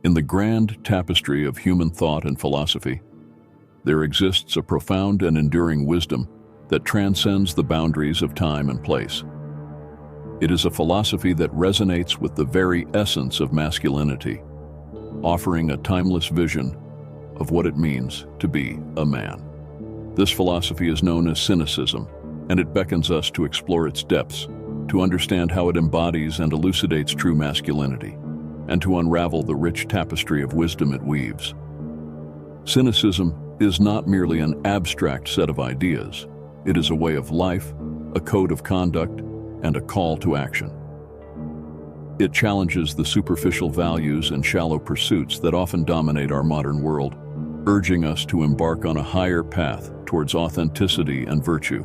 In the grand tapestry of human thought and philosophy, there exists a profound and enduring wisdom that transcends the boundaries of time and place. It is a philosophy that resonates with the very essence of masculinity, offering a timeless vision of what it means to be a man. This philosophy is known as Cynicism, and it beckons us to explore its depths, to understand how it embodies and elucidates true masculinity, and to unravel the rich tapestry of wisdom it weaves. Cynicism is not merely an abstract set of ideas. It is a way of life, a code of conduct, and a call to action. It challenges the superficial values and shallow pursuits that often dominate our modern world, urging us to embark on a higher path towards authenticity and virtue.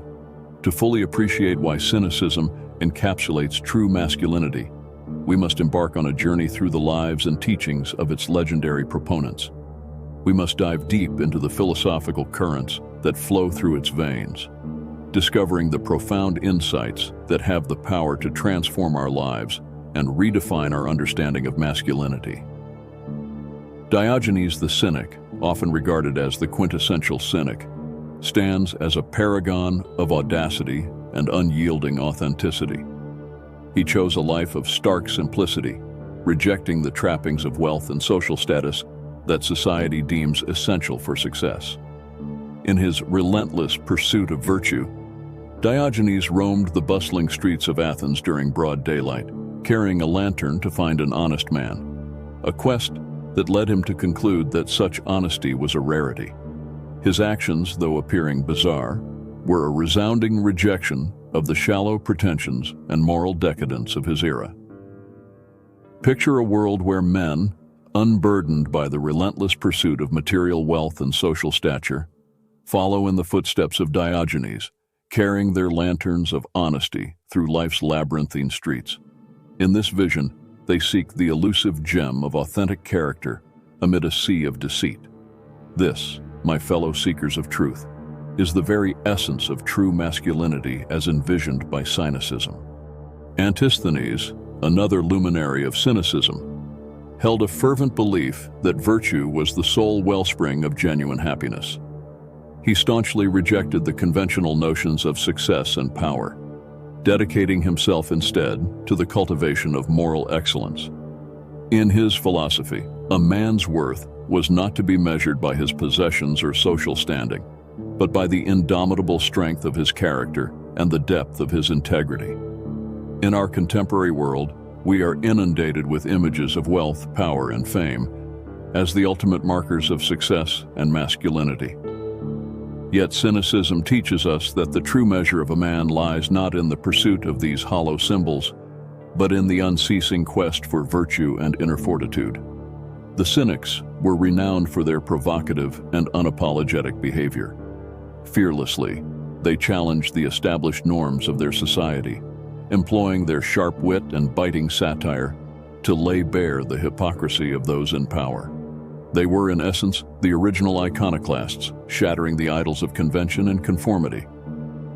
To fully appreciate why cynicism encapsulates true masculinity, we must embark on a journey through the lives and teachings of its legendary proponents. We must dive deep into the philosophical currents that flow through its veins, discovering the profound insights that have the power to transform our lives and redefine our understanding of masculinity. Diogenes the Cynic, often regarded as the quintessential cynic, stands as a paragon of audacity and unyielding authenticity. He chose a life of stark simplicity, rejecting the trappings of wealth and social status that society deems essential for success. In his relentless pursuit of virtue, Diogenes roamed the bustling streets of Athens during broad daylight, carrying a lantern to find an honest man, a quest that led him to conclude that such honesty was a rarity. His actions, though appearing bizarre, were a resounding rejection of the shallow pretensions and moral decadence of his era. Picture a world where men, unburdened by the relentless pursuit of material wealth and social stature, follow in the footsteps of Diogenes, carrying their lanterns of honesty through life's labyrinthine streets. In this vision, they seek the elusive gem of authentic character amid a sea of deceit. This, my fellow seekers of truth, is the very essence of true masculinity as envisioned by Cynicism. Antisthenes, another luminary of Cynicism, held a fervent belief that virtue was the sole wellspring of genuine happiness. He staunchly rejected the conventional notions of success and power, dedicating himself instead to the cultivation of moral excellence. In his philosophy, a man's worth was not to be measured by his possessions or social standing, but by the indomitable strength of his character and the depth of his integrity. In our contemporary world, we are inundated with images of wealth, power, and fame as the ultimate markers of success and masculinity. Yet cynicism teaches us that the true measure of a man lies not in the pursuit of these hollow symbols, but in the unceasing quest for virtue and inner fortitude. The Cynics were renowned for their provocative and unapologetic behavior. Fearlessly, they challenged the established norms of their society, employing their sharp wit and biting satire to lay bare the hypocrisy of those in power. They were, in essence, the original iconoclasts, shattering the idols of convention and conformity.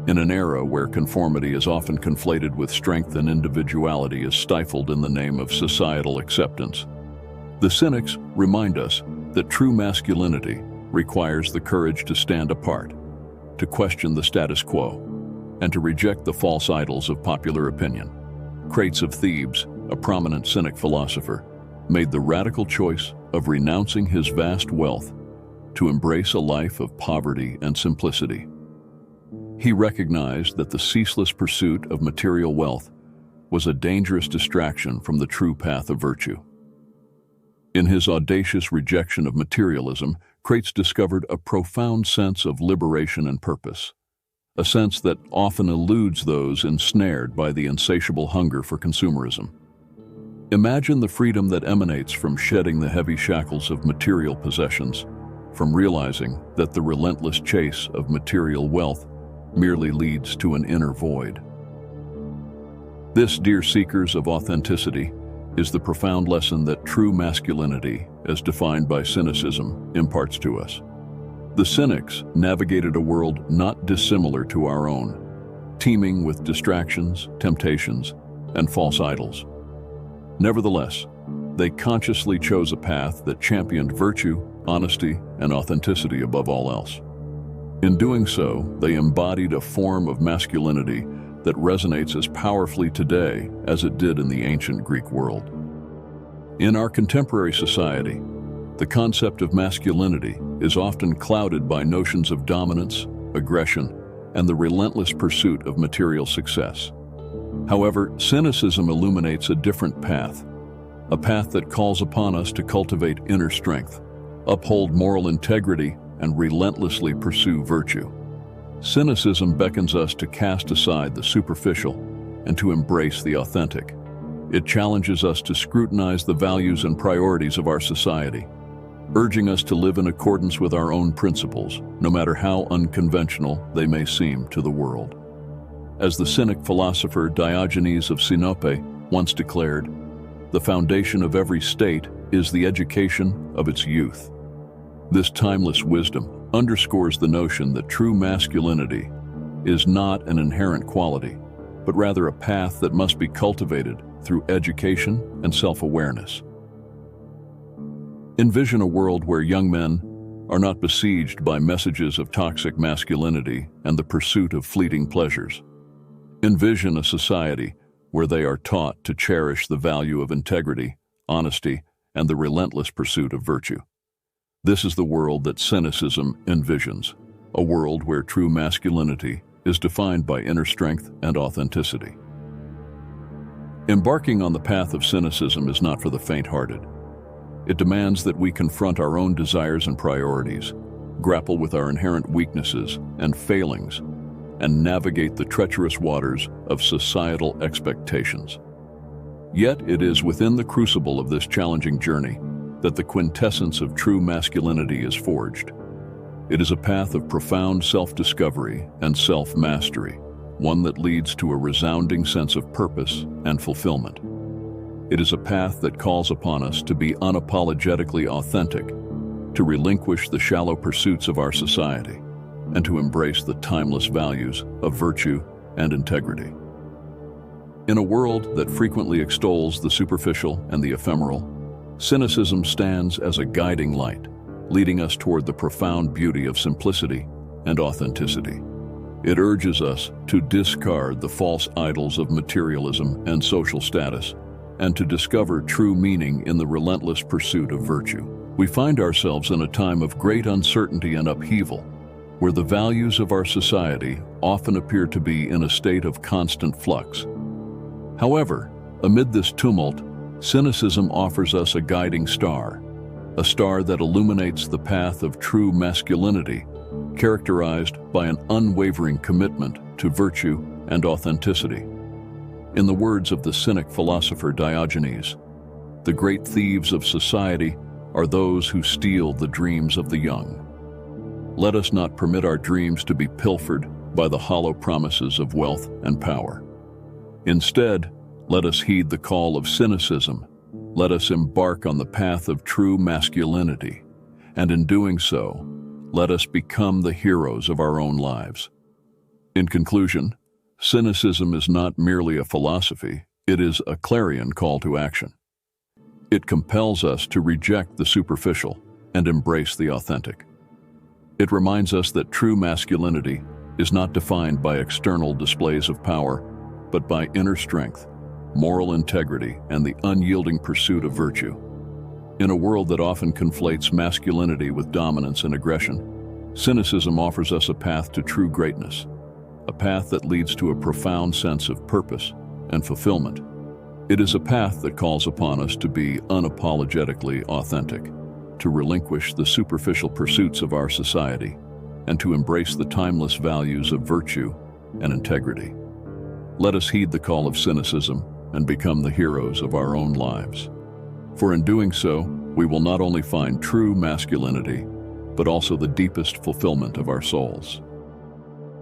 In an era where conformity is often conflated with strength and individuality is stifled in the name of societal acceptance, the Cynics remind us that true masculinity requires the courage to stand apart, to question the status quo, and to reject the false idols of popular opinion. Crates of Thebes, a prominent Cynic philosopher, made the radical choice of renouncing his vast wealth to embrace a life of poverty and simplicity. He recognized that the ceaseless pursuit of material wealth was a dangerous distraction from the true path of virtue. In his audacious rejection of materialism, Crates discovered a profound sense of liberation and purpose, a sense that often eludes those ensnared by the insatiable hunger for consumerism. Imagine the freedom that emanates from shedding the heavy shackles of material possessions, from realizing that the relentless chase of material wealth merely leads to an inner void. This, dear seekers of authenticity, is the profound lesson that true masculinity, as defined by Cynicism, imparts to us. The Cynics navigated a world not dissimilar to our own, teeming with distractions, temptations, and false idols. Nevertheless, They consciously chose a path that championed virtue, honesty, and authenticity above all else. In doing so, they embodied a form of masculinity that resonates as powerfully today as it did in the ancient Greek world. In our contemporary society, the concept of masculinity is often clouded by notions of dominance, aggression, and the relentless pursuit of material success. However, cynicism illuminates a different path, a path that calls upon us to cultivate inner strength, uphold moral integrity, and relentlessly pursue virtue. Cynicism beckons us to cast aside the superficial and to embrace the authentic. It challenges us to scrutinize the values and priorities of our society, urging us to live in accordance with our own principles, no matter how unconventional they may seem to the world. As the Cynic philosopher Diogenes of Sinope once declared, "The foundation of every state is the education of its youth." This timeless wisdom underscores the notion that true masculinity is not an inherent quality, but rather a path that must be cultivated through education and self-awareness. Envision a world where young men are not besieged by messages of toxic masculinity and the pursuit of fleeting pleasures. Envision a society where they are taught to cherish the value of integrity, honesty, and the relentless pursuit of virtue. This is the world that cynicism envisions, a world where true masculinity is defined by inner strength and authenticity. Embarking on the path of cynicism is not for the faint-hearted. It demands that we confront our own desires and priorities, grapple with our inherent weaknesses and failings, and navigate the treacherous waters of societal expectations. Yet it is within the crucible of this challenging journey that the quintessence of true masculinity is forged. It is a path of profound self-discovery and self-mastery, one that leads to a resounding sense of purpose and fulfillment. It is a path that calls upon us to be unapologetically authentic, to relinquish the shallow pursuits of our society, and to embrace the timeless values of virtue and integrity. In a world that frequently extols the superficial and the ephemeral, cynicism stands as a guiding light, leading us toward the profound beauty of simplicity and authenticity. It urges us to discard the false idols of materialism and social status, and to discover true meaning in the relentless pursuit of virtue. We find ourselves in a time of great uncertainty and upheaval, where the values of our society often appear to be in a state of constant flux. However, amid this tumult, cynicism offers us a guiding star, a star that illuminates the path of true masculinity, characterized by an unwavering commitment to virtue and authenticity. In the words of the Cynic philosopher Diogenes, "The great thieves of society are those who steal the dreams of the young." Let us not permit our dreams to be pilfered by the hollow promises of wealth and power. Instead, let us heed the call of cynicism. Let us embark on the path of true masculinity, and in doing so, let us become the heroes of our own lives. In conclusion, cynicism is not merely a philosophy, it is a clarion call to action. It compels us to reject the superficial and embrace the authentic. It reminds us that true masculinity is not defined by external displays of power, but by inner strength, moral integrity, and the unyielding pursuit of virtue. In a world that often conflates masculinity with dominance and aggression, cynicism offers us a path to true greatness, a path that leads to a profound sense of purpose and fulfillment. It is a path that calls upon us to be unapologetically authentic, to relinquish the superficial pursuits of our society, and to embrace the timeless values of virtue and integrity. Let us heed the call of cynicism and become the heroes of our own lives. For in doing so, we will not only find true masculinity, but also the deepest fulfillment of our souls.